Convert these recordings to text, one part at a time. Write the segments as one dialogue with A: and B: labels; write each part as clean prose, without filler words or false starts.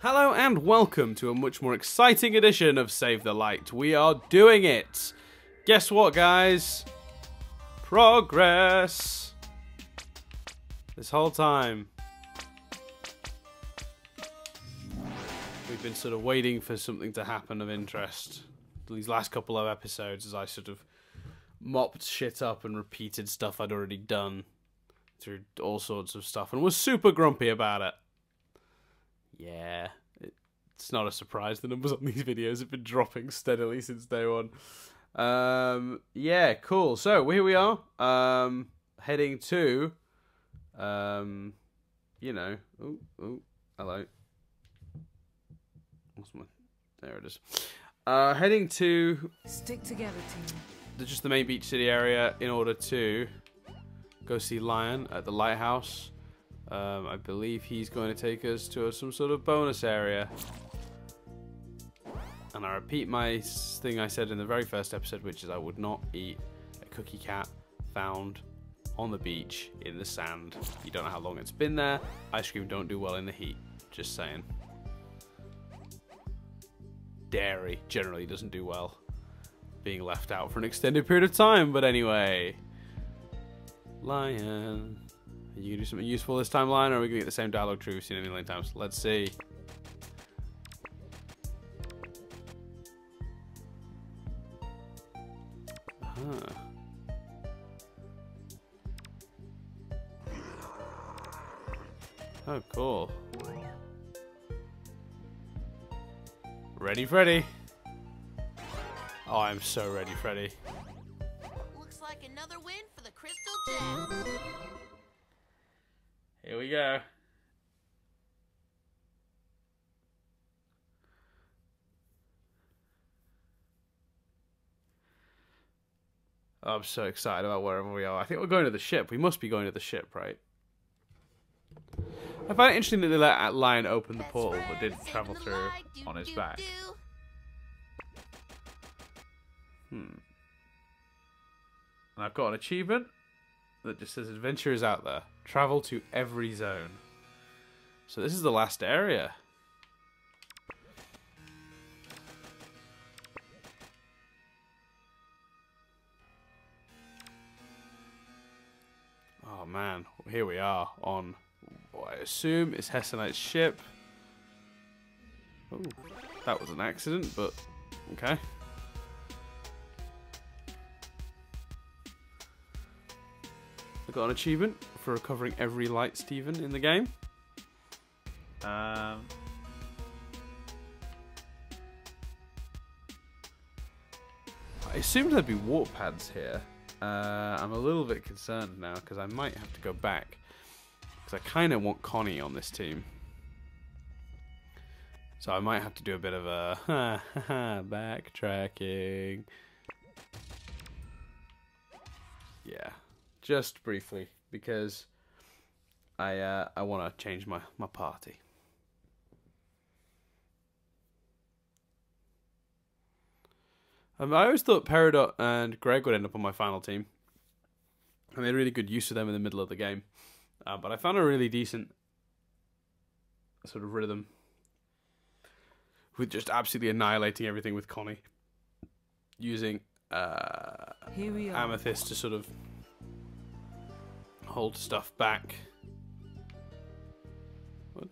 A: Hello and welcome to a much more exciting edition of Save the Light. We are doing it! Guess what, guys? Progress! This whole time we've been sort of waiting for something to happen of interest. These last couple of episodes as I sort of mopped shit up and repeated stuff I'd already done through all sorts of stuff and was super grumpy about it. Yeah, it's not a surprise. The numbers on these videos have been dropping steadily since day one. Yeah, cool. So here we are, heading to, you know, hello. There it is. Heading to
B: stick together, team.
A: Just the main beach city area in order to go see Lion at the lighthouse. I believe he's going to take us to some sort of bonus area. And I repeat my thing I said in the very first episode, which is I would not eat a cookie cat found on the beach in the sand. You don't know how long it's been there. Ice cream don't do well in the heat. Just saying. Dairy generally doesn't do well being left out for an extended period of time. But anyway, Lion. Are you going to do something useful this time, Lion, or are we going to get the same dialogue tree we've seen a million times? Let's see. Oh, cool. Ready, Freddy? Oh, I'm so ready, Freddy.
C: Looks like another win for the Crystal Gem.
A: Here we go. Oh, I'm so excited about wherever we are. I think we're going to the ship. We must be going to the ship, right? I find it interesting that they let Lion open the portal but didn't travel through on his back. And I've got an achievement that just says adventure is out there. Travel to every zone. So this is the last area. Oh man, here we are on what I assume is Hessenite's ship. Oh, that was an accident, but okay. I got an achievement for recovering every light Steven in the game. I assumed there'd be warp pads here. I'm a little bit concerned now because I might have to go back because I kind of want Connie on this team. So I might have to do a bit of a backtracking. Yeah. Just briefly, because I want to change my party. I always thought Peridot and Greg would end up on my final team. I made really good use of them in the middle of the game. But I found a really decent sort of rhythm with just absolutely annihilating everything with Connie. Using
B: Here we are.
A: Amethyst to sort of hold stuff back. What?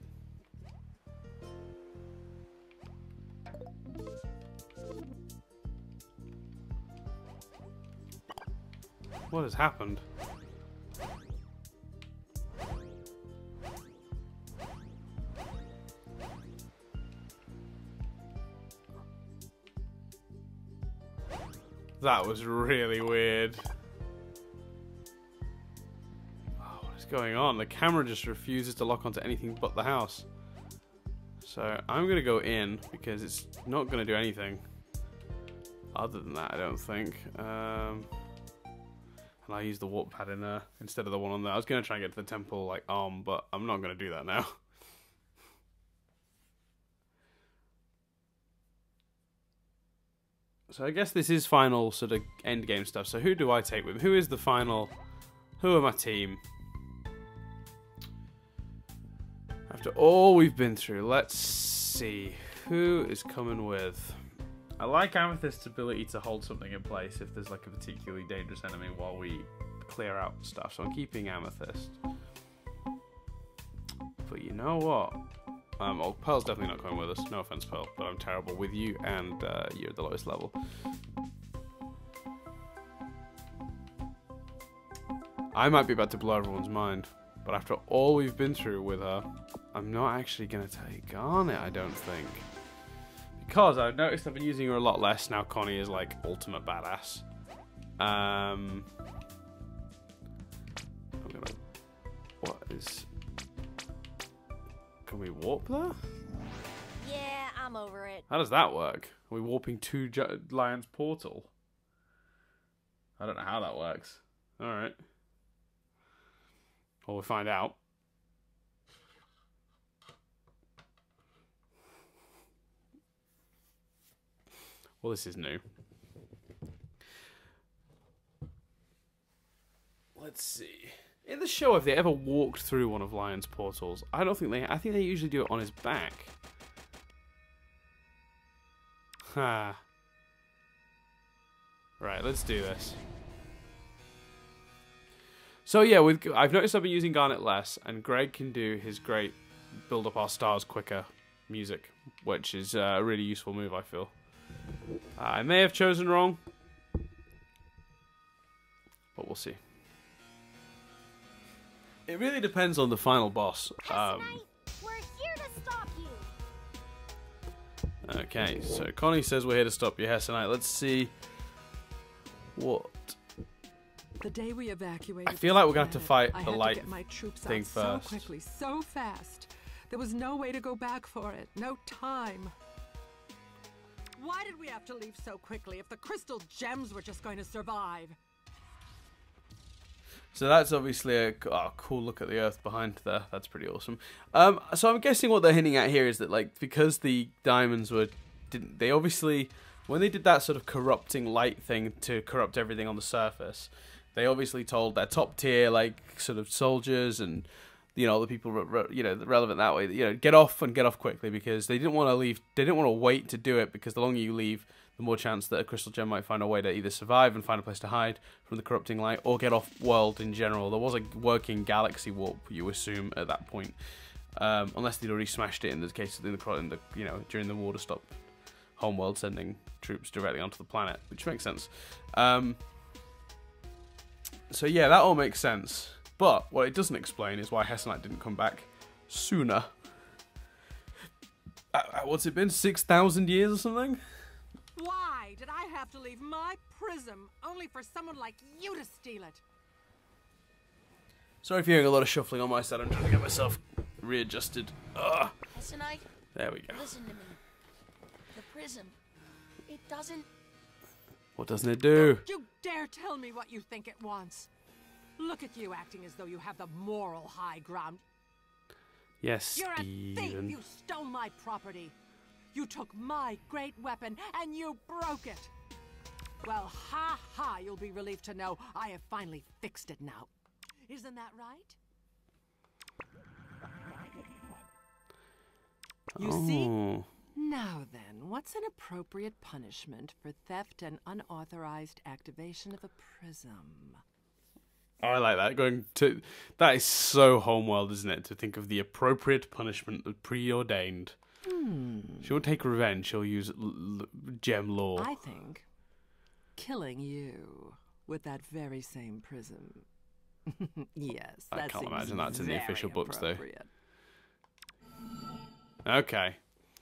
A: What has happened? That was really weird. Going on? The camera just refuses to lock onto anything but the house. So I'm gonna go in because it's not gonna do anything other than that, I don't think. And I use the warp pad in there instead of the one on there. I was gonna try and get to the temple like arm, but I'm not gonna do that now. So I guess this is final sort of end game stuff. So who do I take with me? Who is the final? Who are my team? After all we've been through, let's see. Who is coming with? I like Amethyst's ability to hold something in place if there's like a particularly dangerous enemy while we clear out stuff. So I'm keeping Amethyst. But you know what? Oh, Pearl's definitely not coming with us. No offense, Pearl, but I'm terrible with you, and you're at the lowest level. I might be about to blow everyone's mind, but after all we've been through with her, I'm not actually going to take Garnet, I don't think. Because I've noticed I've been using her a lot less. Now Connie is like ultimate badass. I'm gonna... What is... Can we warp there?
C: Yeah, I'm over it.
A: How does that work? Are we warping to Lion's Portal? I don't know how that works. Alright. Well, we'll find out. Well, this is new. Let's see. In the show, have they ever walked through one of Lion's portals? I don't think they... I think they usually do it on his back. Ha. Right, let's do this. So yeah, I've noticed I've been using Garnet less, and Greg can do his great build up our stars quicker music, which is a really useful move, I feel. I may have chosen wrong, but we'll see. It really depends on the final boss.
C: We're here to stop you.
A: Okay, so Connie says we're here to stop you, Hessenite. Let's see what...
B: The day we evacuated,
A: I feel like we're going to have to fight
B: I
A: the
B: had
A: light
B: to get my troops
A: thing
B: out
A: first.
B: So quickly, so fast. There was no way to go back for it. No time. Why did we have to leave so quickly if the crystal gems were just going to survive?
A: So that's obviously a cool look at the Earth behind there. That's pretty awesome. So I'm guessing what they're hinting at here is that, like, because the diamonds didn't they obviously, when they did that sort of corrupting light thing to corrupt everything on the surface, they obviously told their top tier, like, sort of soldiers and, you know, the people, you know, relevant that way, you know, get off quickly, because they didn't want to leave. They didn't want to wait to do it, because the longer you leave, the more chance that a crystal gem might find a way to either survive and find a place to hide from the corrupting light, or get off world in general. There was a working galaxy warp, you assume, at that point, unless they'd already smashed it in the case of the you know, during the war to stop Homeworld sending troops directly onto the planet, which makes sense. So yeah, that all makes sense. But what it doesn't explain is why Hessenite didn't come back sooner. What's it been? 6,000 years or something?
B: Why did I have to leave my prism only for someone like you to steal it?
A: Sorry if you're hearing a lot of shuffling on my side. I'm trying to get myself readjusted. Ugh.
C: Hessenite,
A: There we go.
C: listen to me. The prism, it doesn't...
A: What doesn't it do?
B: Don't you dare tell me what you think it wants. Look at you acting as though you have the moral high ground.
A: Yes,
B: You're a thief!
A: Steven.
B: You stole my property. You took my great weapon and you broke it. Well, ha ha, you'll be relieved to know I have finally fixed it now. Isn't that right? You see? Now then, what's an appropriate punishment for theft and unauthorized activation of a prism?
A: Oh, I like that. That is so Homeworld, isn't it? To think of the appropriate punishment that's preordained. She won't take revenge. She'll use gem law.
B: I think killing you with that very same prism. Yes,
A: I
B: that
A: can't
B: seems
A: imagine that's in the official
B: very
A: books, though.
B: appropriate.
A: Okay.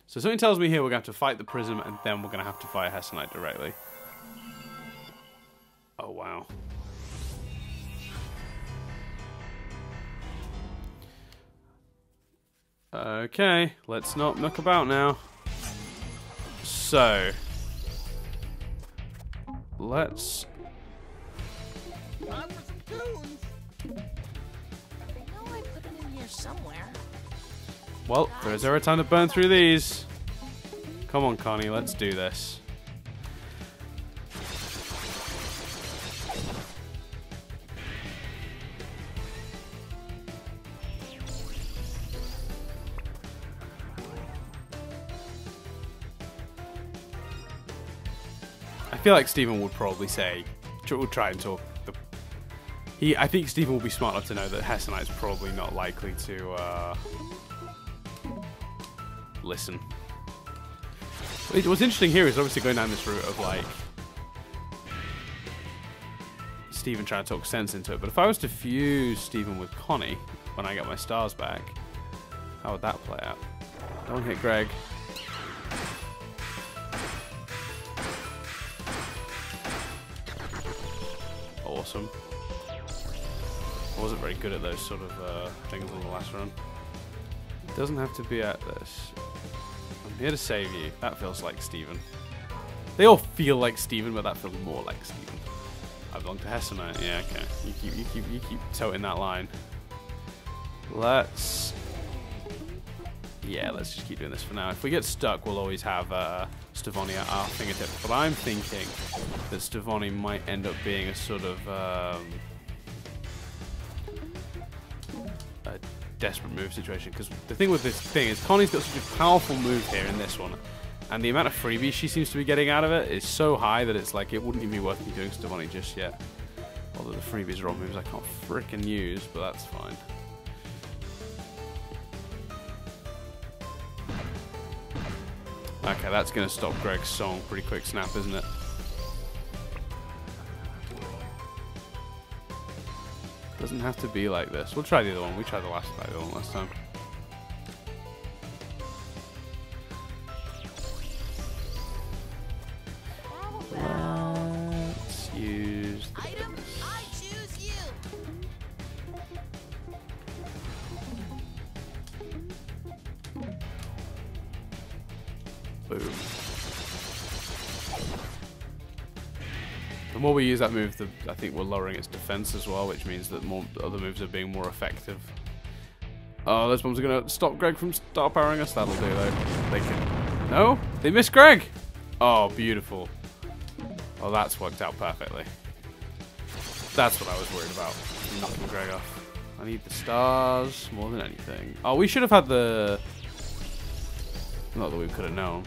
A: So something tells me here we're going to have to fight the prism, and then we're going to have to fight Hessenite directly. Oh, wow. Okay, let's not muck about now. So, let's...
C: Time for some tunes. I know I put them in here somewhere.
A: Well, there is ever time to burn through these. Come on, Connie, let's do this. I feel like Stephen would probably say, would try and talk. I think Stephen will be smart enough to know that Hessenite's probably not likely to listen. What's interesting here is obviously going down this route of like Stephen trying to talk sense into it. But if I was to fuse Stephen with Connie when I get my stars back, how would that play out? Don't hit Greg. Awesome. I wasn't very good at those sort of things on the last run. It doesn't have to be at this. I'm here to save you. That feels like Stephen. They all feel like Stephen, but that feels more like Stephen. I belong to Hessenite. Yeah, okay. You keep toting that line. Let's just keep doing this for now. If we get stuck, we'll always have Stevoni at our fingertips. But I'm thinking that Stevoni might end up being a sort of a desperate move situation. Because the thing with this thing is Connie's got such a powerful move here in this one. And the amount of freebies she seems to be getting out of it is so high that it's like it wouldn't even be worth me doing Stevoni just yet. Although the freebies are all moves I can't frickin' use, but that's fine. Okay, that's going to stop Greg's song pretty quick snap, isn't it? Doesn't have to be like this. We'll try the other one. We tried the other one last time. Let's use this.
C: Item, I choose you.
A: Boom. The more we use that move, I think we're lowering its defense as well, which means that more other moves are being more effective. Oh, those bombs are going to stop Greg from star powering us. That'll do, though. They can... No? They missed Greg! Oh, beautiful. Oh, that's worked out perfectly. That's what I was worried about. Knocking Greg off. I need the stars more than anything. Oh, we should have had the... Not that we could have known.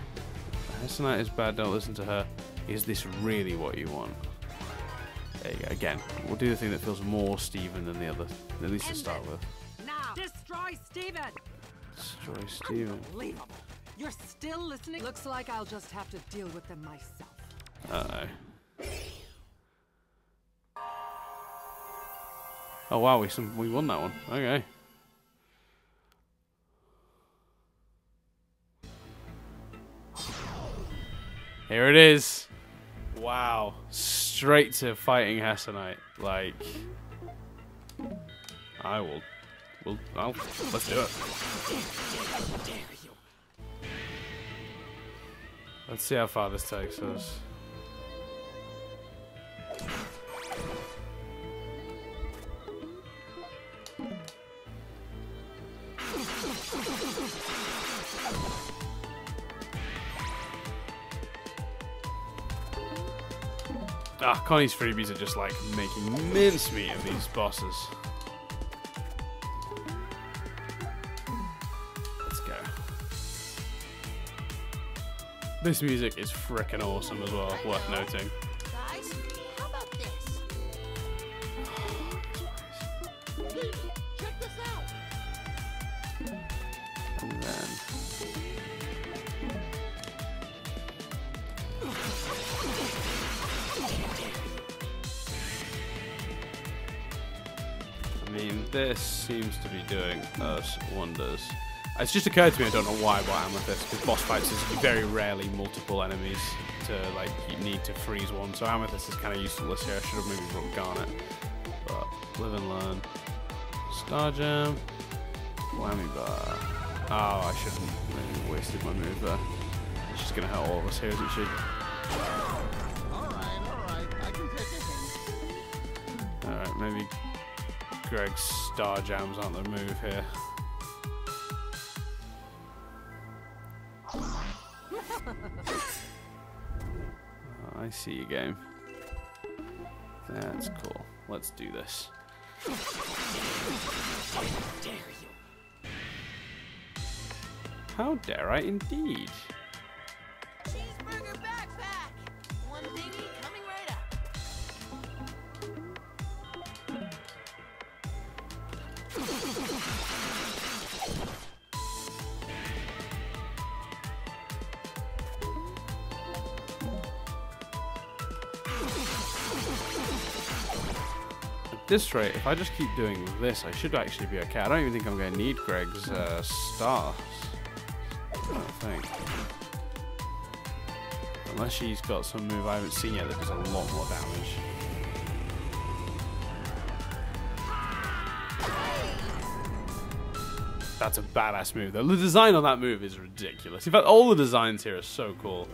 A: Hessenite is bad, don't listen to her. Is this really what you want? There you go. Again, we'll do the thing that feels more Stephen than the other. At least to start with.
B: Now, destroy Stephen!
A: Destroy Stephen.
B: Unbelievable. You're still listening? Looks like I'll just have to deal with them myself.
A: Uh-oh. Oh wow, we won that one. Okay. Here it is. Wow. Straight to fighting Hessenite. Like, let's do it. Let's see how far this takes us. Ah, Connie's freebies are just like making mincemeat of these bosses. Let's go. This music is frickin' awesome as well, worth noting.
C: Guys, how about this? Check this out.
A: And then... I mean, this seems to be doing us wonders. It's just occurred to me, I don't know why, about Amethyst, because boss fights is very rarely multiple enemies to, like, you need to freeze one, so Amethyst is kind of useless here. I should have maybe brought Garnet, but live and learn. Star Gem, Whammy Bar. Oh, I shouldn't maybe wasted my move there. It's just going to hurt all of us here, isn't she?
C: Alright, I can take it.
A: Alright, maybe Greg's Star Jams aren't the move here. I see you, game. That's cool. Let's do this. How dare I indeed?
C: Cheeseburger backpack. One thing
A: this rate, if I just keep doing this, I should actually be okay. I don't even think I'm going to need Greg's stars. I don't think. Unless she's got some move I haven't seen yet that does a lot more damage. That's a badass move, though. The design on that move is ridiculous. In fact, all the designs here are so cool.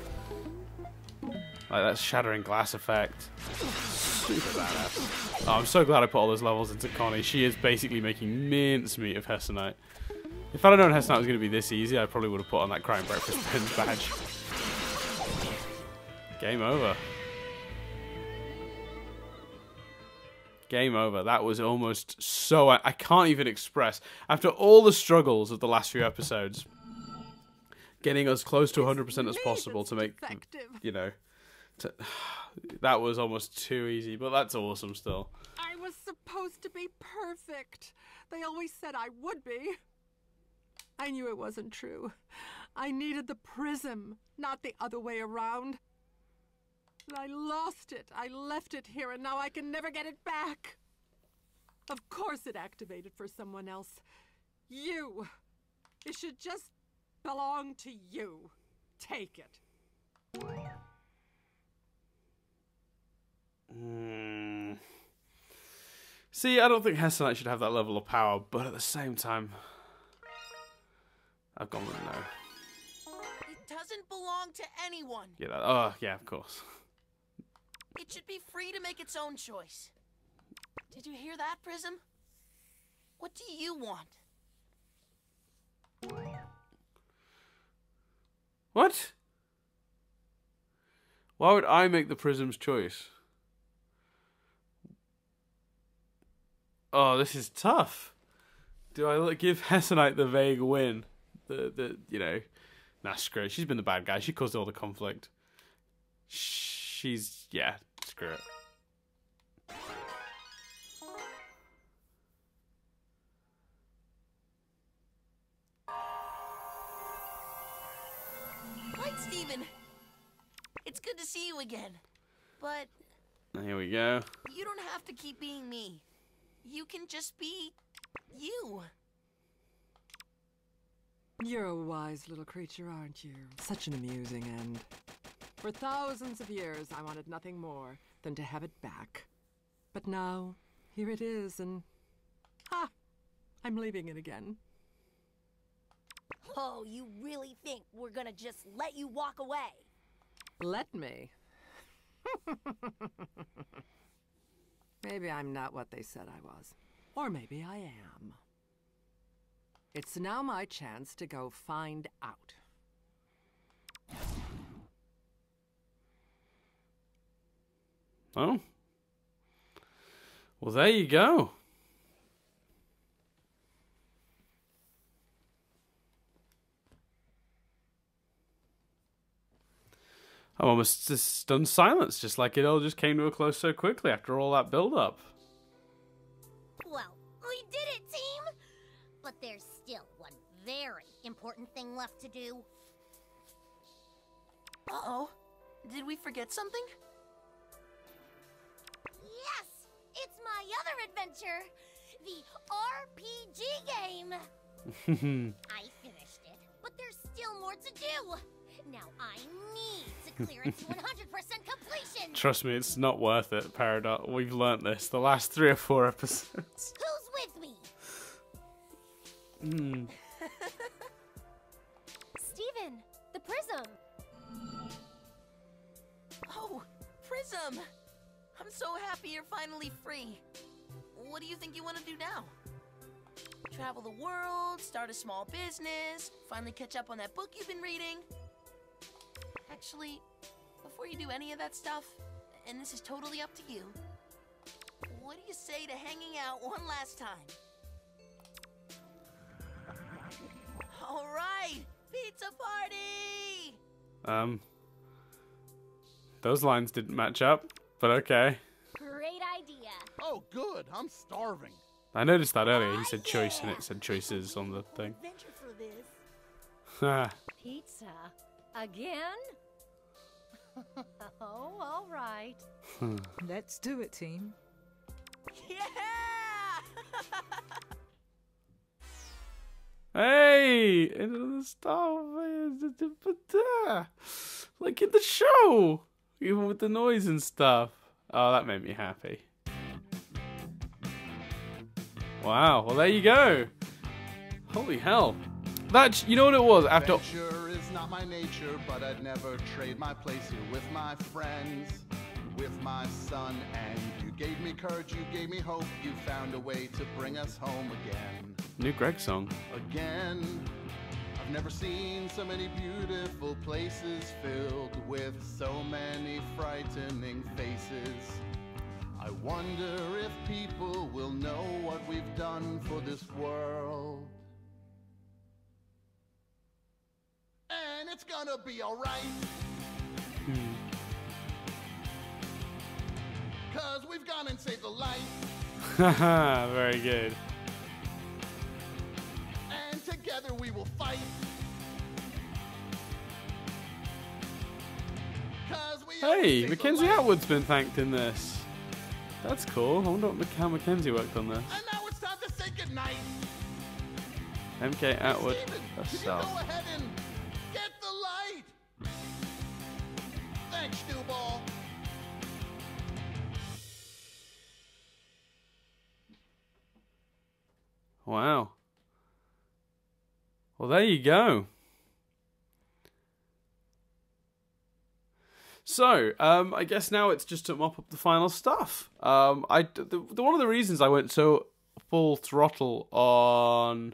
A: Like that shattering glass effect. Super badass. Oh, I'm so glad I put all those levels into Connie. She is basically making mincemeat of Hessenite. If I'd have known Hessenite was going to be this easy, I probably would have put on that Crying Breakfast Prince badge. Game over. Game over. That was almost so... I can't even express. After all the struggles of the last few episodes, getting us close to 100% as possible to make... You know... that was almost too easy, but that's awesome still.
B: I was supposed to be perfect. They always said I would be. I knew it wasn't true. I needed the prism, not the other way around. I lost it. I left it here, and now I can never get it back. Of course it activated for someone else. You. It should just belong to you. Take it.
A: See, I don't think Hessenite should have that level of power, but at the same time, I've gone with no.
C: It doesn't belong to anyone.
A: Yeah, yeah, of course.
C: It should be free to make its own choice. Did you hear that, Prism? What do you want?
A: What? Why would I make the Prism's choice? Oh, this is tough. Do I give Hessenite the vague win? You know, nah, screw it. She's been the bad guy. She caused all the conflict. She's, yeah, screw it.
C: Right, Steven. It's good to see you again. But...
A: Here we go.
C: You don't have to keep being me. You can just be... you.
B: You're a wise little creature, aren't you? Such an amusing end. For thousands of years, I wanted nothing more than to have it back. But now, here it is, and... I'm leaving it again.
D: Oh, you really think we're gonna just let you walk away?
B: Let me. Maybe I'm not what they said I was. Or maybe I am. It's now my chance to go find out.
A: Oh. Well, there you go. I'm almost just stunned silence, just like it all just came to a close so quickly after all that build-up.
D: Well, we did it, team! But there's still one very important thing left to do.
C: Uh-oh. Did we forget something?
D: Yes! It's my other adventure! The RPG game! I finished it, but there's still more to do! Now I need to clear it to 100% completion!
A: Trust me, it's not worth it, Paradox. We've learnt this the last 3 or 4 episodes.
D: Who's with me?
E: Steven, the prism!
C: Oh, Prism! I'm so happy you're finally free. What do you think you want to do now? Travel the world, start a small business, finally catch up on that book you've been reading? Actually, before you do any of that stuff, and this is totally up to you, what do you say to hanging out one last time? All right, pizza party!
A: Those lines didn't match up, but okay.
D: Great idea.
F: Oh, good. I'm starving.
A: I noticed that earlier. He said choice and it said choices on the thing.
D: Adventure for this.
A: Ha.
E: Pizza? Again? Oh, all right.
G: Let's do it, team.
C: Yeah!
A: Hey! Into the star. Like in the show! Even with the noise and stuff. Oh, that made me happy. Wow, well there you go. Holy hell. That, you know what it was? After...
F: Adventure is not my nature, but I'd never trade my place here with my friends, with my son. And you gave me courage, you gave me hope, you found a way to bring us home again.
A: New Greg song.
F: Again, I've never seen so many beautiful places filled with so many frightening faces. I wonder if people will know what we've done for this world. And it's gonna be alright. 'Cause we've gone and saved the light.
A: Haha, very good.
F: And together we will fight. 'Cause we
A: Hey,
F: saved the
A: Mackenzie
F: light.
A: Atwood's been thanked in this. That's cool. I wonder how Mackenzie worked on this.
F: And now it's time to say goodnight.
A: MK Atwood
F: Steven, can you
A: herself.
F: go ahead and get the light? Thanks, Stewball.
A: Wow. Well, there you go. So, I guess now it's just to mop up the final stuff. One of the reasons I went so full throttle on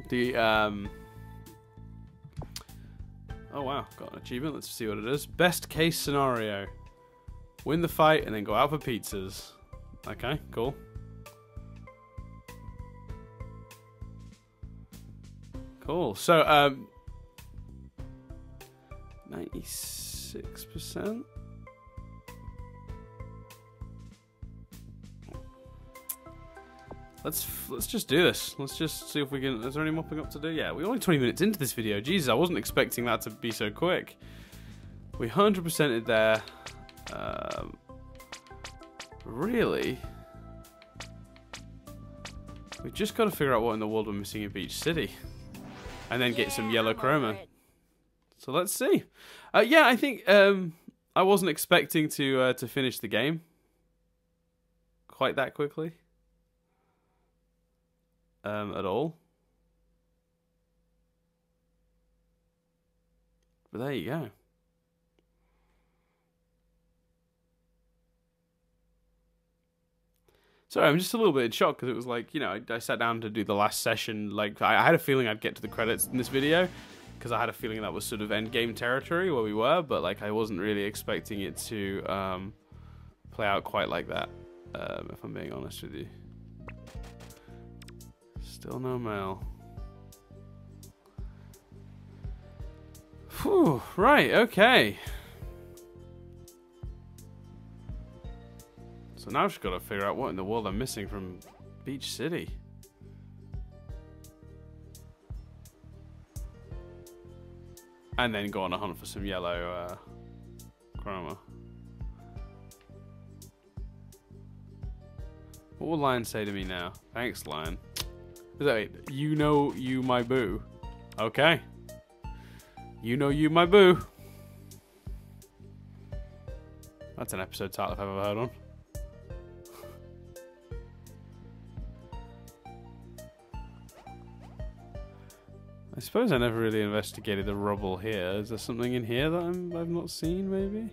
A: the oh wow, got an achievement. Let's see what it is. Best case scenario: win the fight and then go out for pizzas. Okay, cool. Cool. So, 96%. Let's just do this. Let's just see if we can. Is there any mopping up to do? Yeah, we're only 20 minutes into this video. Jesus, I wasn't expecting that to be so quick. We 100%ed there. Really, we've just got to figure out what in the world we're missing in Beach City, and then get some yellow chroma. So let's see. Yeah, I think I wasn't expecting to finish the game quite that quickly. At all. But there you go. Sorry, I'm just a little bit in shock because it was like, you know, I sat down to do the last session. Like, I had a feeling I'd get to the credits in this video because I had a feeling that was sort of end game territory where we were, but like I wasn't really expecting it to play out quite like that. If I'm being honest with you. Still no mail. Whew, right, okay. So now I've just got to figure out what in the world I'm missing from Beach City. And then go on a hunt for some yellow chroma. What will Lion say to me now? Thanks, Lion. Wait, you know you my boo. Okay. You know you my boo. That's an episode title if I've ever heard one. I suppose I never really investigated the rubble here. Is there something in here that I've not seen, maybe?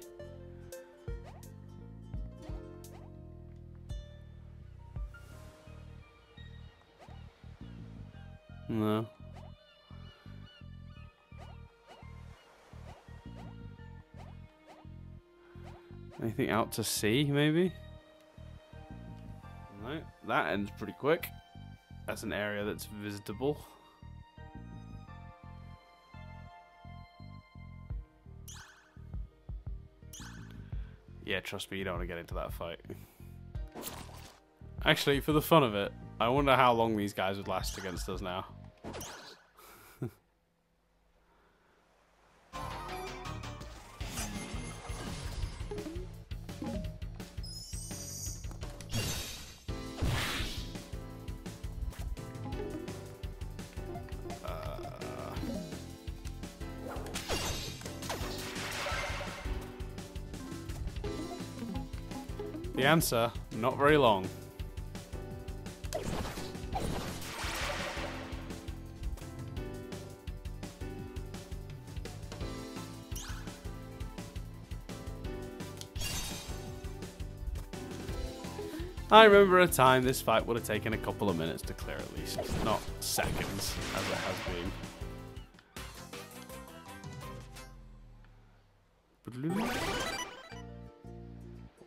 A: No. Anything out to sea, maybe? No, that ends pretty quick. That's an area that's visitable. Yeah, trust me, you don't want to get into that fight. Actually, for the fun of it, I wonder how long these guys would last against us now. The answer, not very long. I remember a time this fight would have taken a couple of minutes to clear at least, not seconds, as it has been.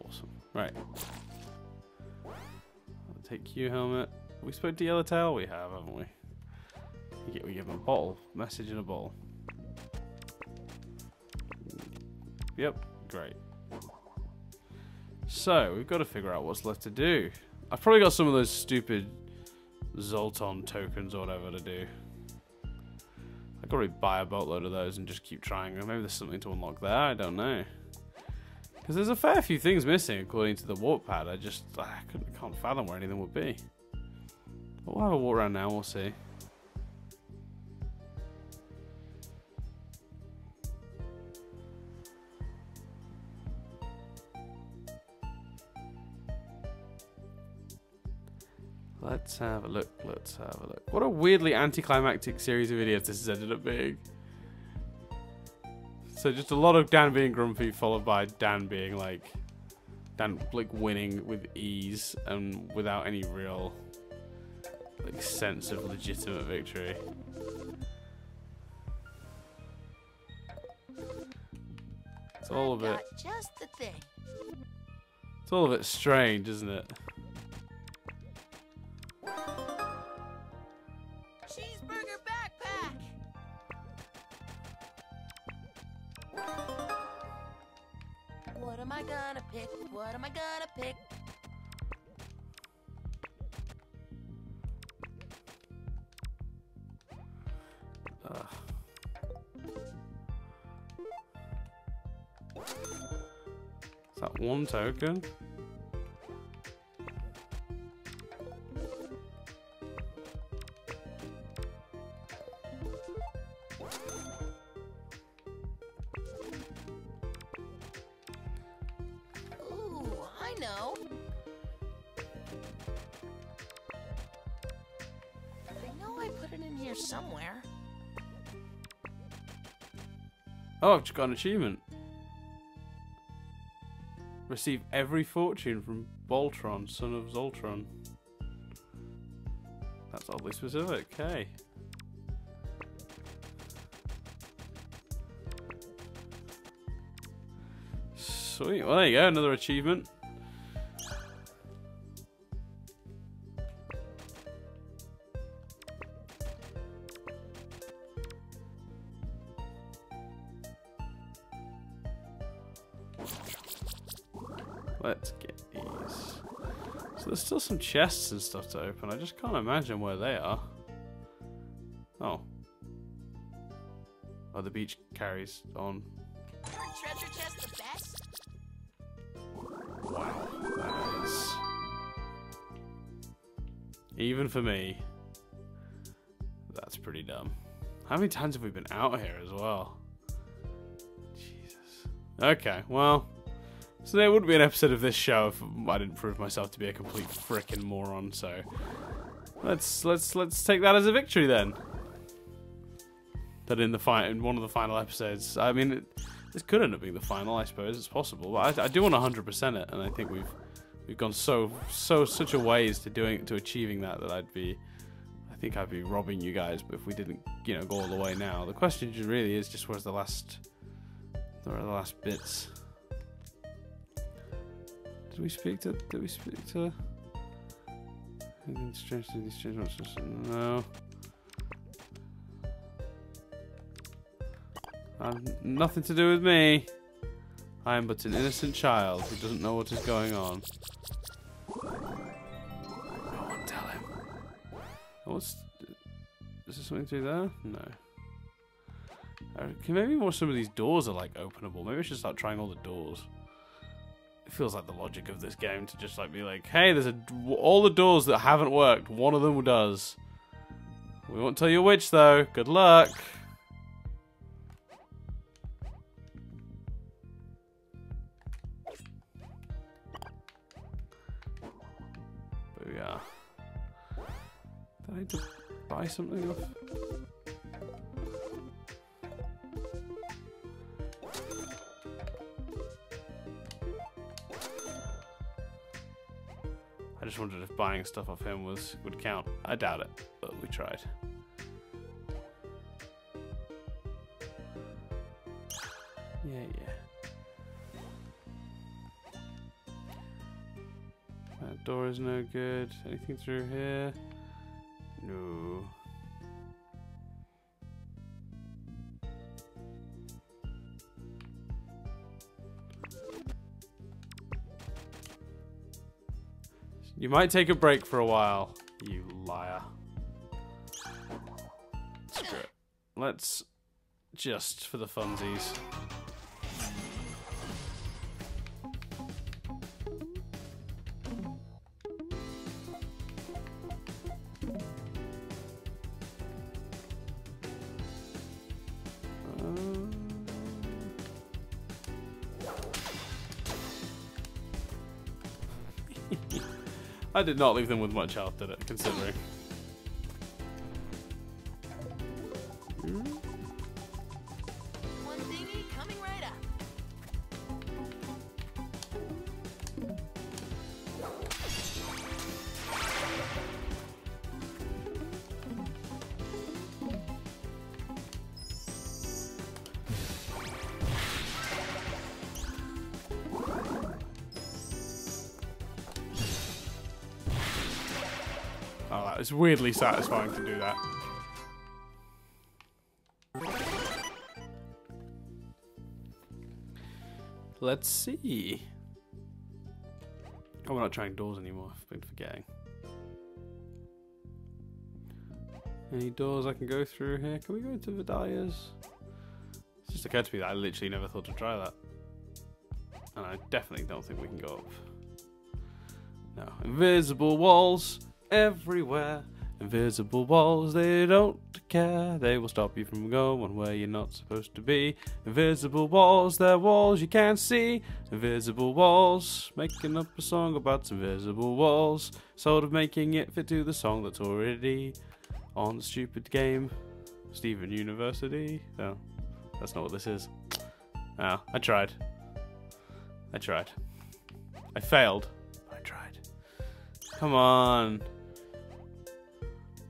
A: Awesome. Right. I'll take Q helmet. We spoke to Yellowtail? We have, haven't we? We give him a bottle. Message in a bottle. Yep. Great. So, we've got to figure out what's left to do. I've probably got some of those stupid Zoltan tokens or whatever to do. I could probably buy a boatload of those and just keep trying. Maybe there's something to unlock there, I don't know. Because there's a fair few things missing according to the warp pad. I can't fathom where anything would be. But we'll have a walk around now, we'll see. Let's have a look, let's have a look. What a weirdly anticlimactic series of videos this has ended up being. So just a lot of Dan being grumpy, followed by Dan being like winning with ease and without any real like sense of legitimate victory. It's all a bit,
C: just the thing.
A: it's all a bit strange, isn't it?
C: Cheeseburger backpack. What am I gonna pick? What am I gonna pick?
A: Is that one token?
C: Ooh, I know. I know I put it in here somewhere.
A: Oh, I've just got an achievement. Receive every fortune from Boltron, son of Zoltron. That's oddly specific. Okay. Sweet. Well, there you go. Another achievement. Let's get these. So there's still some chests and stuff to open. I just can't imagine where they are. Oh. Oh, the beach carries on.
C: Are treasure chests the best?
A: Wow. That is... Even for me, that's pretty dumb. How many times have we been out here as well? Jesus. Okay, well... So there wouldn't be an episode of this show if I didn't prove myself to be a complete frickin' moron. So let's take that as a victory then. That in one of the final episodes, I mean, this could end up being the final. I suppose it's possible, but I do want 100% it, and I think we've gone such a ways to achieving that I think I'd be robbing you guys. But if we didn't, go all the way now, the question really is just where's the last bits. Did we speak to? No. Nothing to do with me. I am but an innocent child who doesn't know what is going on. No one tell him. Is there something through there? No. Maybe more some of these doors are like openable. Maybe I should start trying all the doors. It feels like the logic of this game to just like be like, hey, there's all the doors that haven't worked. One of them does. We won't tell you which though. Good luck. I need to buy something off. I just wondered if buying stuff off him would count. I doubt it, but we tried. Yeah. That door is no good. Anything through here? No. You might take a break for a while, you liar. Screw it. Let's just for the funsies. I did not leave them with much health, did it? Considering.
C: One thingy coming right up.
A: Oh, that was weirdly satisfying to do that. Let's see. Oh, we're not trying doors anymore. I've been forgetting. Any doors I can go through here? Can we go into Vidalia's? It just occurred to me that I literally never thought to try that. And I definitely don't think we can go up. No. Invisible walls everywhere. Invisible walls, they don't care. They will stop you from going where you're not supposed to be. Invisible walls, they're walls you can't see. Invisible walls, making up a song about some invisible walls. Sort of making it fit to the song that's already on the stupid game. Steven University. No, that's not what this is. Oh, I tried. I failed. I tried. Come on.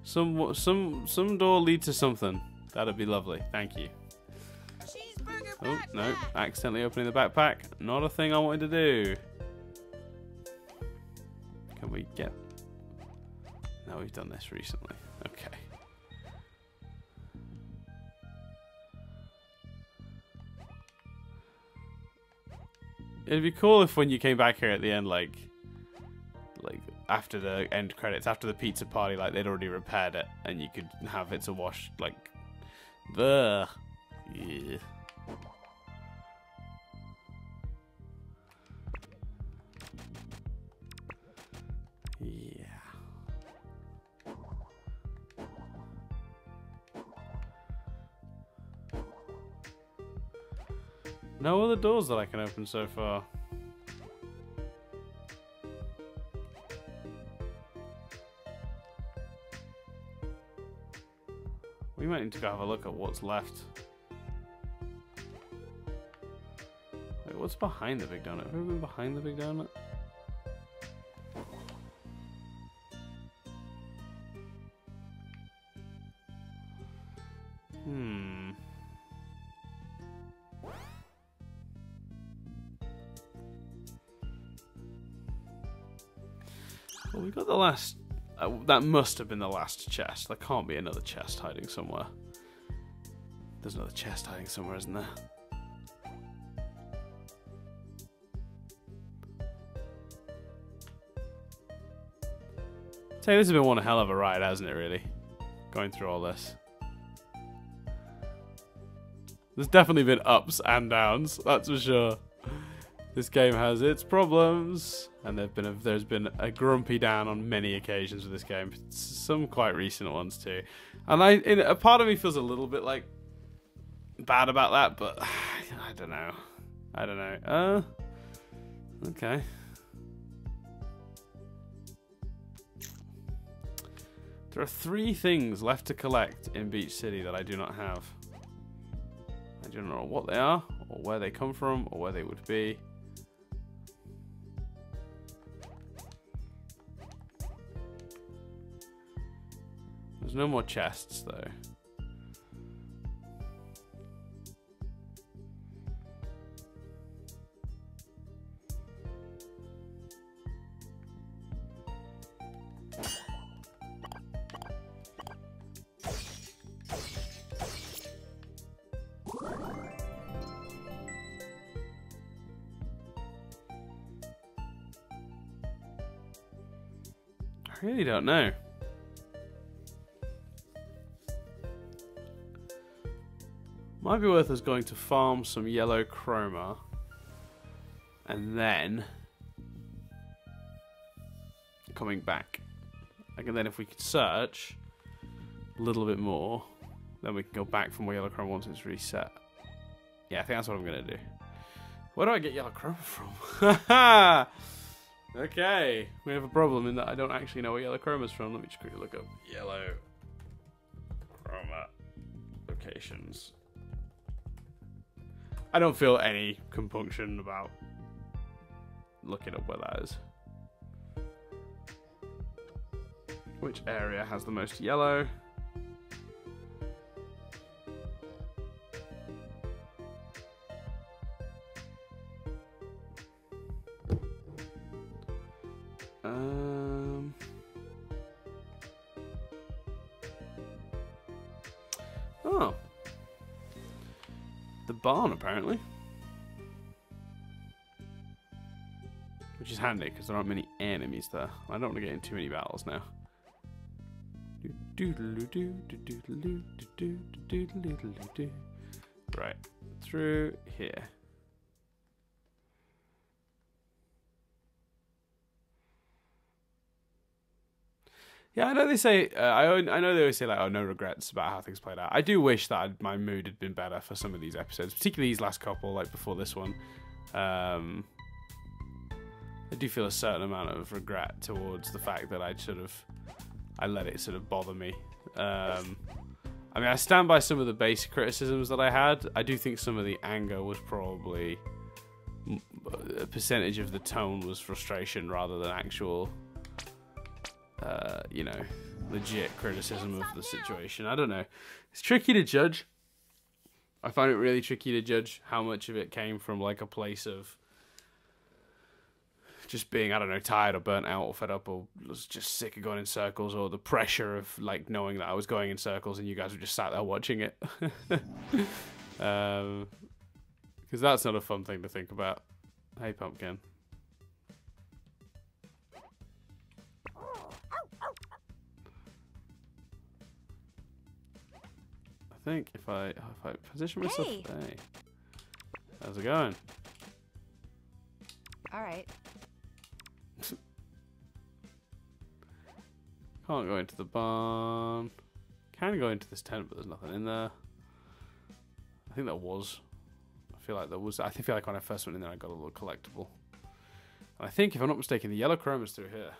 A: Some door lead to something. That'd be lovely. Thank you.
C: Cheeseburger
A: Oh,
C: backpack.
A: no. Accidentally opening the backpack. Not a thing I wanted to do. Can we get... No, we've done this recently. Okay. It'd be cool if when you came back here at the end, like after the end credits, after the pizza party, like they'd already repaired it, and you could have it to wash, like, the yeah. Yeah. No other doors that I can open so far. We might need to go have a look at what's left. Wait, what's behind the big donut? Have we been behind the big donut? Well, we got the last... that must have been the last chest. There can't be another chest hiding somewhere. There's another chest hiding somewhere, isn't there? Say, this has been one hell of a ride, hasn't it, really? Going through all this. There's definitely been ups and downs, that's for sure. This game has its problems, and there's been a grumpy down on many occasions with this game. Some quite recent ones too, and a part of me feels a little bit like bad about that, but I don't know. Okay. There are 3 things left to collect in Beach City that I do not have. I do not know what they are, or where they come from, or where they would be. There's no more chests, though. I really don't know. Might be worth us going to farm some yellow chroma and then coming back. And then if we could search a little bit more, then we can go back from where yellow chroma once it's reset. Yeah, I think that's what I'm going to do. Where do I get yellow chroma from? Okay, we have a problem in that I don't actually know where yellow chroma is from. Let me just quickly look up yellow chroma locations. I don't feel any compunction about looking up where that is. Which area has the most yellow? Oh. The barn, apparently. Which is handy, because there aren't many enemies there. I don't want to get in too many battles now. Right. Through here. Yeah, I know they say. I know they always say like, "Oh, no regrets about how things played out." I do wish that my mood had been better for some of these episodes, particularly these last couple, like before this one. I do feel a certain amount of regret towards the fact that I let it sort of bother me. I mean, I stand by some of the basic criticisms that I had. I do think some of the anger was probably a percentage of the tone was frustration rather than actual. You know, legit criticism of the situation. I don't know. It's tricky to judge. I find it really tricky to judge how much of it came from like a place of just being, I don't know, tired or burnt out or fed up or was just sick of going in circles, or the pressure of like knowing that I was going in circles and you guys were just sat there watching it. Because that's not a fun thing to think about. Hey, Pumpkin. I think if I position myself, hey, how's it going?
E: All right.
A: Can't go into the barn. Can go into this tent, but there's nothing in there. I think there was. I feel like there was. I feel like when I first went in there, I got a little collectible. And I think, if I'm not mistaken, the yellow chrome is through here.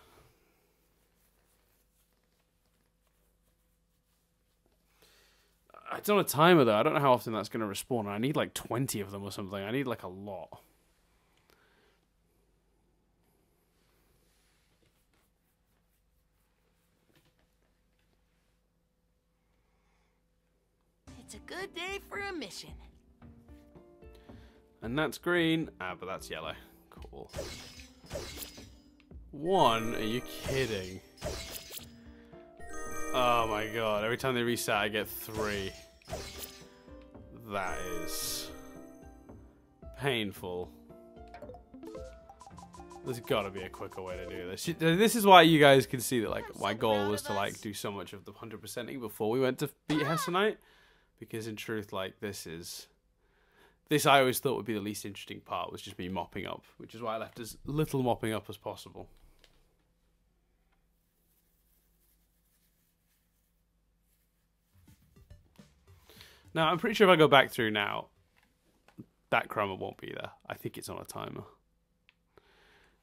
A: It's on a timer though. I don't know how often that's going to respawn. I need like 20 of them or something. I need like a lot.
C: It's a good day for a mission.
A: And that's green. Ah, but that's yellow. Cool. 1? Are you kidding? Oh my god. Every time they reset, I get 3. That is painful. There's gotta be a quicker way to do this. This is why you guys can see that like my goal was to like do so much of the 100%ing before we went to beat Hessenite. Because in truth, like this I always thought would be the least interesting part, was just me mopping up, which is why I left as little mopping up as possible. Now, I'm pretty sure if I go back through now, that chroma won't be there. I think it's on a timer.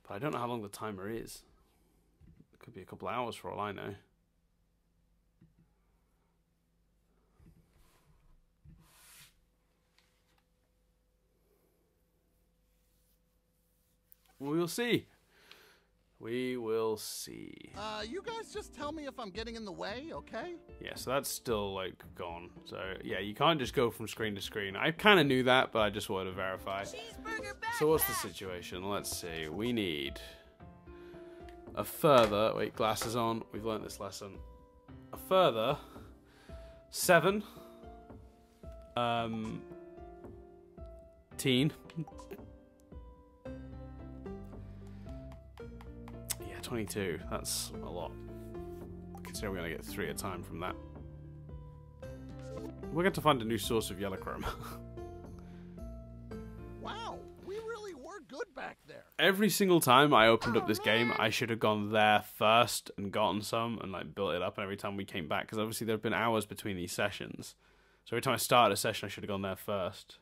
A: But I don't know how long the timer is. It could be a couple of hours for all I know. We will see. We will see.
F: You guys just tell me if I'm getting in the way, okay?
A: Yeah, so that's still, like, gone. So, yeah, you can't just go from screen to screen. I kind of knew that, but I just wanted to verify.
C: Cheeseburger back.
A: So what's the situation? Let's see. We need a further... Wait, glasses on. We've learned this lesson. A further 7... teen. Yeah, 22. That's a lot. Considering we're going to get 3 at a time from that. We're going to find a new source of yellow chrome.
F: Wow, we really were good back there.
A: Every single time I opened up this game, I should have gone there first and gotten some and like built it up. And every time we came back, because obviously there have been hours between these sessions. So every time I started a session, I should have gone there first.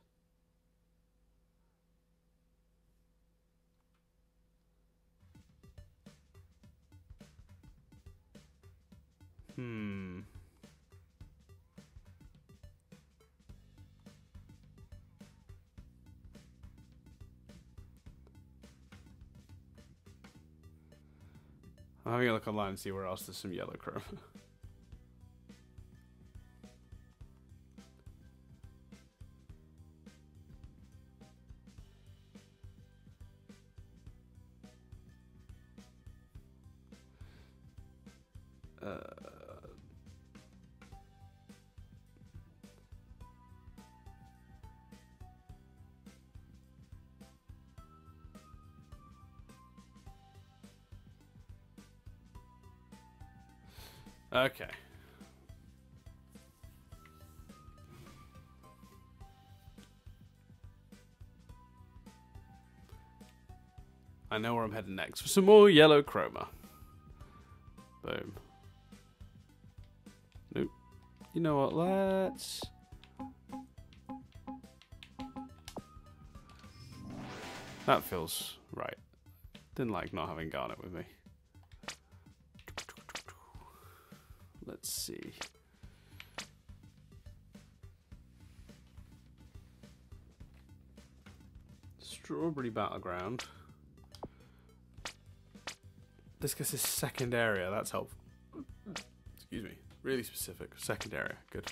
A: I'm having a look online and see where else there's some yellow chrome. Okay. I know where I'm heading next for some more yellow chroma. Boom. Nope. You know what? Let's... That feels right. Didn't like not having garnet with me. Let's see. Strawberry Battleground. This gets his second area. That's helpful. Excuse me. Really specific. Second area. Good.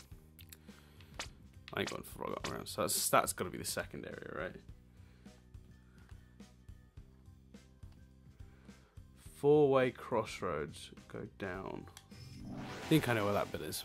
A: I ain't going for Forgotten Ground. So that's got to be the second area, right? Four-way crossroads. Go down. I think I know where that bit is.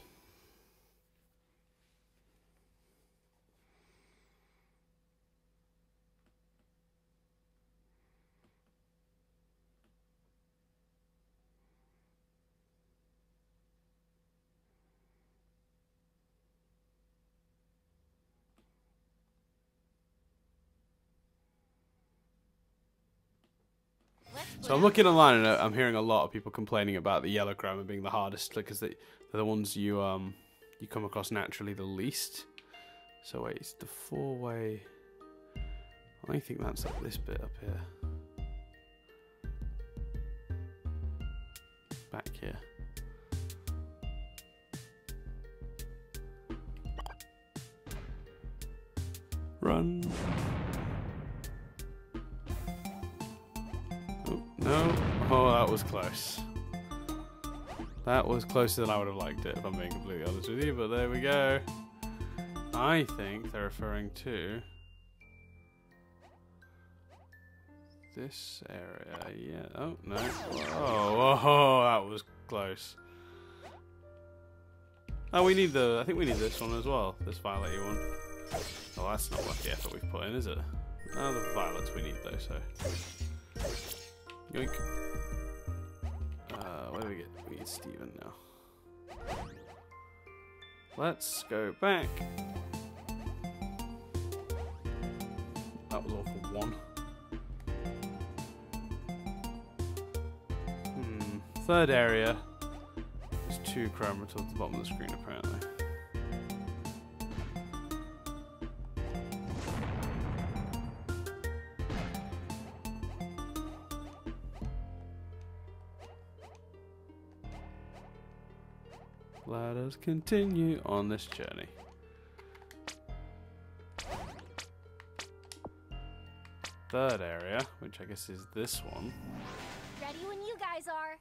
A: So I'm looking online and I'm hearing a lot of people complaining about the yellow chroma being the hardest because they're the ones you come across naturally the least. So wait, it's the four-way. I think that's like this bit up here. Back here. Run. Oh, no. Oh, that was close. That was closer than I would have liked it, if I'm being completely honest with you, but there we go. I think they're referring to this area. Yeah. Oh, no. Oh, that was close. Oh, we need the... I think we need this one as well. This violet one. Oh, that's not worth the effort we've put in, is it? Oh, the violets we need, though, so... Yoink. Where do we get? We get Steven now. Let's go back. That was awful one. Third area. There's 2 chroma towards the bottom of the screen apparently. Let us continue on this journey. third area, which I guess is this one.
E: Ready when you guys are.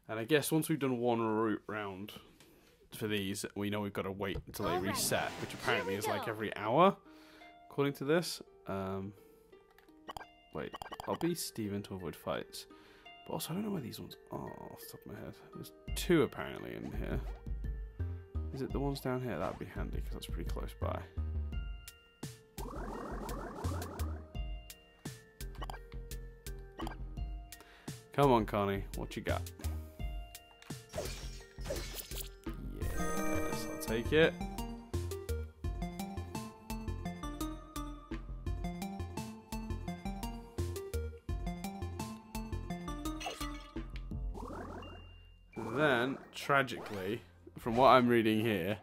A: And I guess once we've done one route round for these, we know we've got to wait until they reset, which apparently is like every hour, according to this. Wait, I'll be Steven to avoid fights. But also, I don't know where these ones are off the top of my head. There's 2 apparently in here. Is it the ones down here? That'd be handy because that's pretty close by. Come on, Connie. What you got? Yes, I'll take it. And then, tragically, from what I'm reading here,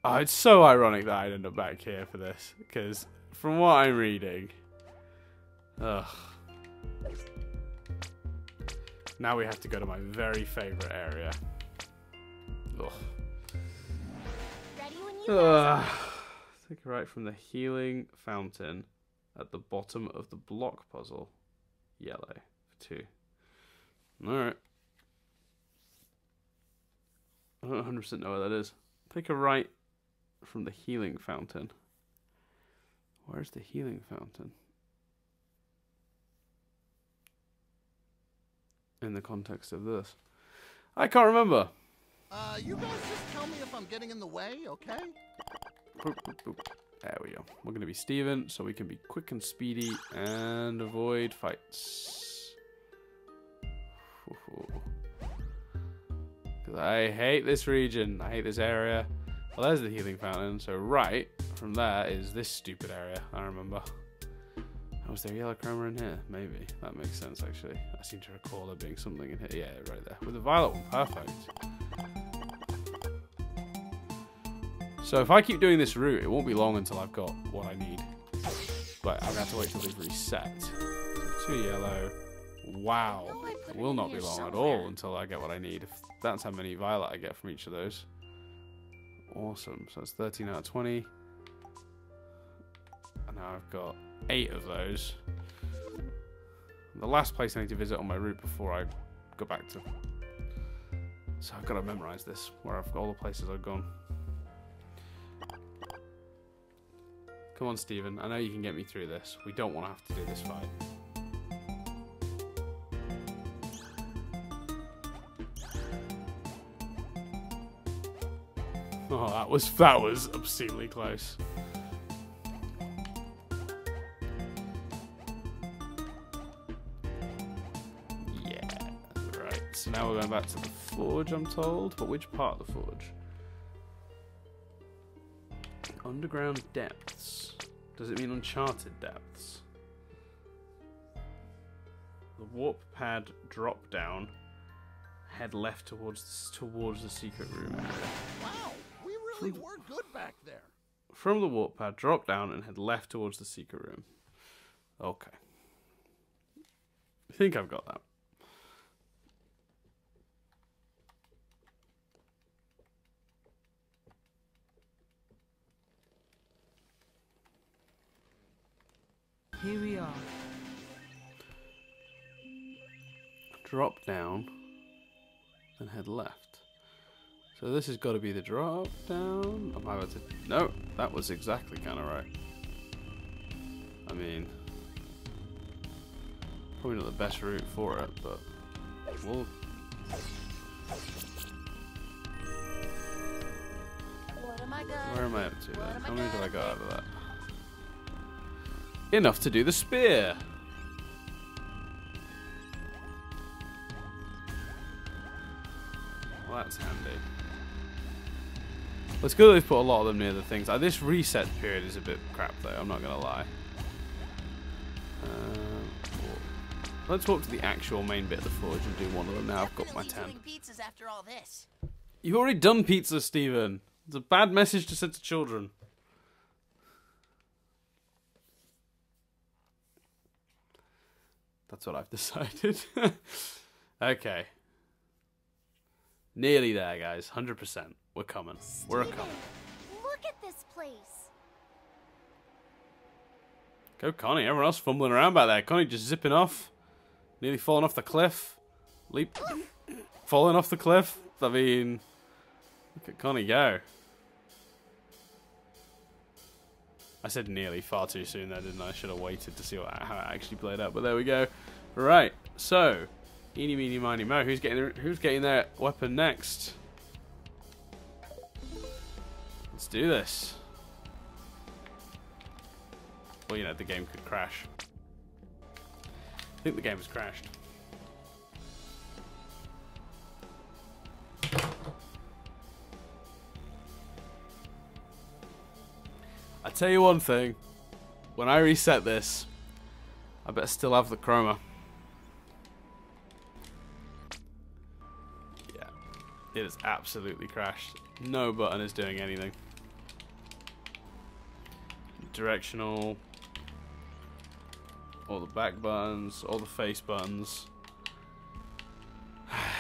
A: oh, it's so ironic that I'd end up back here for this, because from what I'm reading, ugh. Now we have to go to my very favourite area. Ugh.
E: Ready when you guys are.
A: Take a right from the healing fountain at the bottom of the block puzzle. Yellow for 2. Alright. I don't 100% know where that is. Take a right from the healing fountain. Where's the healing fountain? In the context of this, I can't remember.
F: You guys just tell me if I'm getting in the way, okay?
A: Boop, boop, boop. There we go. We're going to be Steven, so we can be quick and speedy and avoid fights. Because I hate this region. I hate this area. Well, there's the healing fountain. So right from there is this stupid area. I remember. Oh, was there yellow chroma in here? Maybe. That makes sense, actually. I seem to recall there being something in here. Yeah, right there. With the violet one. Perfect. So if I keep doing this route, it won't be long until I've got what I need. But I'm going to have to wait till they've reset. 2 yellow. Wow. It will not be long at all until I get what I need. If that's how many violet I get from each of those. Awesome. So it's 13 out of 20. And now I've got 8 of those. The last place I need to visit on my route before I go back to. So I've got to memorize this, where I've got all the places I've gone. Come on, Steven. I know you can get me through this. We don't want to have to do this fight. Oh, that was obscenely close. Yeah, right. So now we're going back to the forge, I'm told. But which part of the forge? Underground depths. Does it mean uncharted depths? The warp pad drop down. Head left towards the secret room area.
F: Wow, we really were good back there.
A: From the warp pad, drop down and head left towards the secret room. Okay. I think I've got that.
B: Here we are.
A: Drop down and head left. So this has got to be the drop down. Am I about to? No, that was exactly kind of right. I mean, probably not the best route for it, but we'll.
C: What am I gonna
A: Where am I up to
C: What
A: then?
C: am I
A: How many did I
C: gonna
A: got out of that? Enough to do the spear. Well, that's handy. Well, it's good that they've put a lot of them near the things. This reset period is a bit crap, though. I'm not gonna lie. let's walk to the actual main bit of the forge and do one of them now. I've got my 10.
C: Doing pizzas after all this.
A: You've already done pizza, Stephen. It's a bad message to send to children. That's what I've decided. Okay. Nearly there, guys. 100%. We're coming. We're coming.
E: Look at this place.
A: Go, Connie. Everyone else fumbling around back there. Connie just zipping off. Nearly falling off the cliff. Leap. Falling off the cliff. I mean, look at Connie go. I said nearly far too soon there, didn't I? I should have waited to see how it actually played out. But there we go. Right. So, eeny, meeny, miny, mo. Who's getting their weapon next? Let's do this. Well, you know, the game could crash. I think the game has crashed. I tell you one thing. When I reset this, I better still have the chroma. Yeah. It has absolutely crashed. No button is doing anything. Directional. All the back buttons, all the face buttons.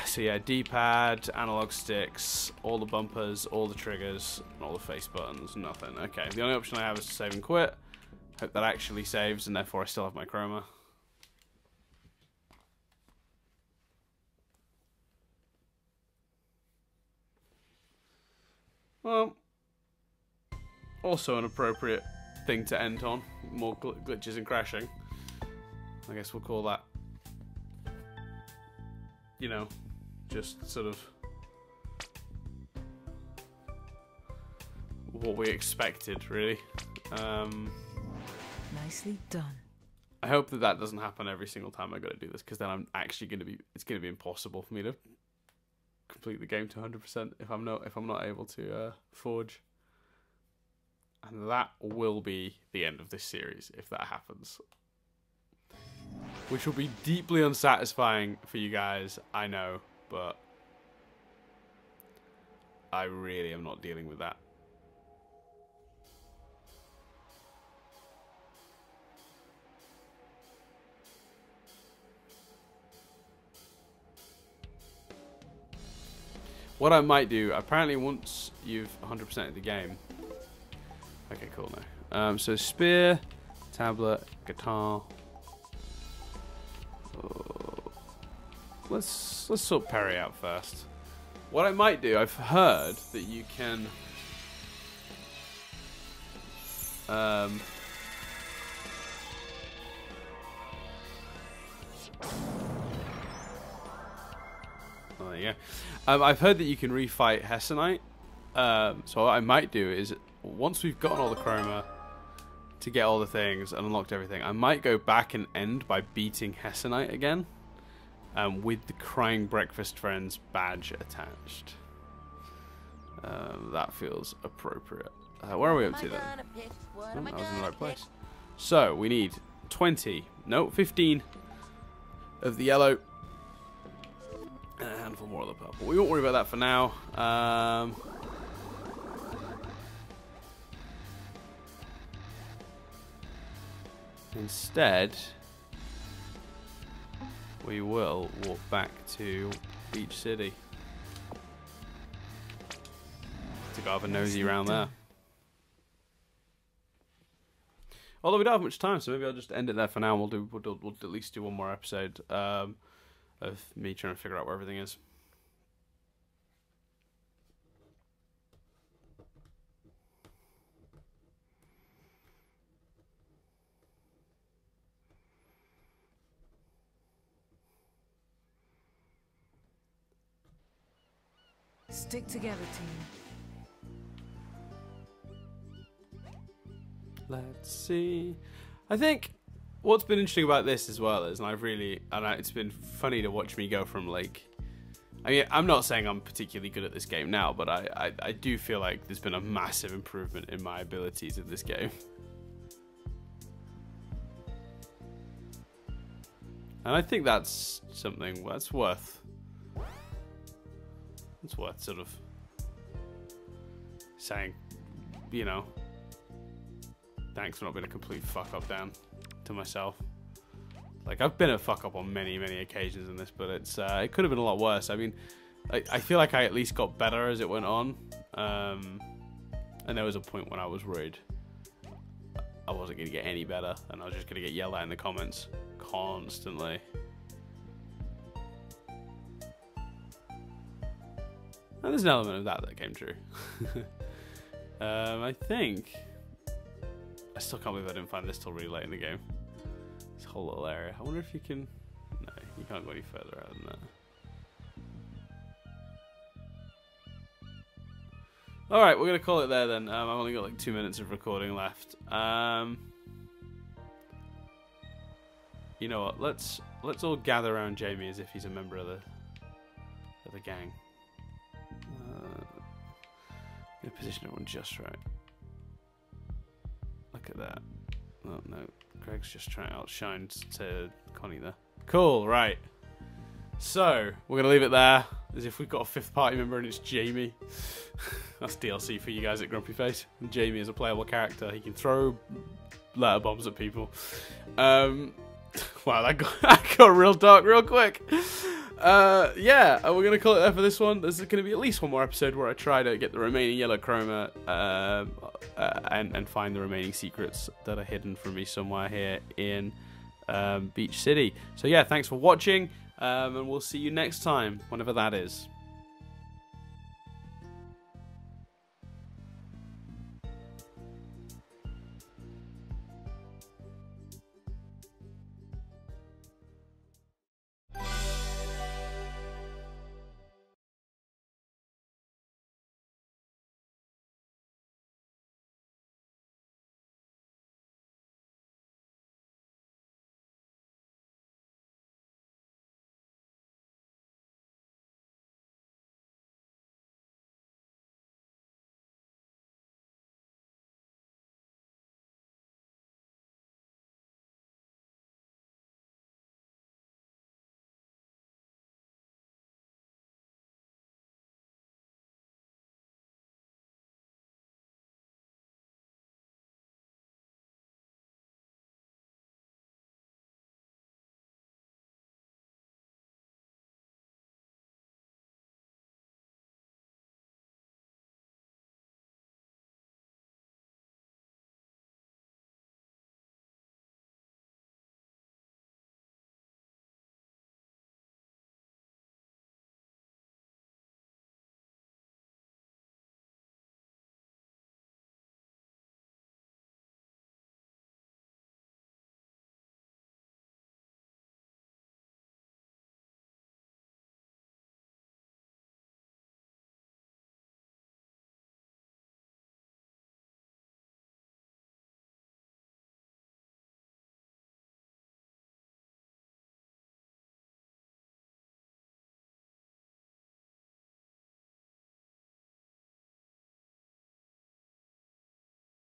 A: So yeah, D-pad, analog sticks, all the bumpers, all the triggers, and all the face buttons, nothing. Okay, the only option I have is to save and quit. Hope that actually saves, and therefore I still have my chroma. Well, also an appropriate thing to end on. More glitches and crashing. I guess we'll call that, you know, just sort of what we expected, really.
B: Nicely done.
A: I hope that doesn't happen every single time I got to do this, because then I'm actually it's going to be impossible for me to complete the game to 100% if I'm not able to forge. And that will be the end of this series if that happens. Which will be deeply unsatisfying for you guys, I know, but I really am not dealing with that. What I might do, apparently once you've 100%ed the game. Okay, cool now. So spear, tablet, guitar. Let's sort Perry out first. What I might do, I've heard that you can oh, there you go. I've heard that you can refight Hessonite. So what I might do is, once we've gotten all the chroma to get all the things and unlocked everything, I might go back and end by beating Hessonite again, with the Crying Breakfast Friends badge attached. That feels appropriate. Where are we up to then? Oh, I was in the right place. So we need 15 of the yellow, and a handful more of the purple. We won't worry about that for now. Instead, we will walk back to Beach City to go have a nosy around there. Although we don't have much time, so maybe I'll just end it there for now. And we'll at least do one more episode of me trying to figure out where everything is.
B: Stick together, team.
A: Let's see. I think what's been interesting about this as well is, it's been funny to watch me go from, like, I mean, I'm not saying I'm particularly good at this game now, but I do feel like there's been a massive improvement in my abilities in this game. And I think that's something that's worth sort of saying, you know, thanks for not being a complete fuck up, Dan, to myself. Like, I've been a fuck up on many, many occasions in this, but it could have been a lot worse. I mean, I feel like I at least got better as it went on. And there was a point when I was worried I wasn't going to get any better, and I was just going to get yelled at in the comments constantly. And there's an element of that came true. I think... I still can't believe I didn't find this till really late in the game. This whole little area. I wonder if you can... No, you can't go any further out than that. Alright, we're going to call it there then. I've only got like 2 minutes of recording left. You know what? Let's all gather around Jamie as if he's a member of the gang. Gonna position everyone just right. Look at that. Oh no, Greg's just trying to outshine to Connie there. Cool, right. So, we're going to leave it there, as if we've got a 5th party member and it's Jamie. That's DLC for you guys at Grumpy Face. And Jamie is a playable character. He can throw letter bombs at people. Wow, that got real dark real quick. Yeah, we're going to call it there for this one. There's going to be at least one more episode where I try to get the remaining yellow chroma and find the remaining secrets that are hidden from me somewhere here in Beach City. So yeah, thanks for watching. And we'll see you next time, whenever that is.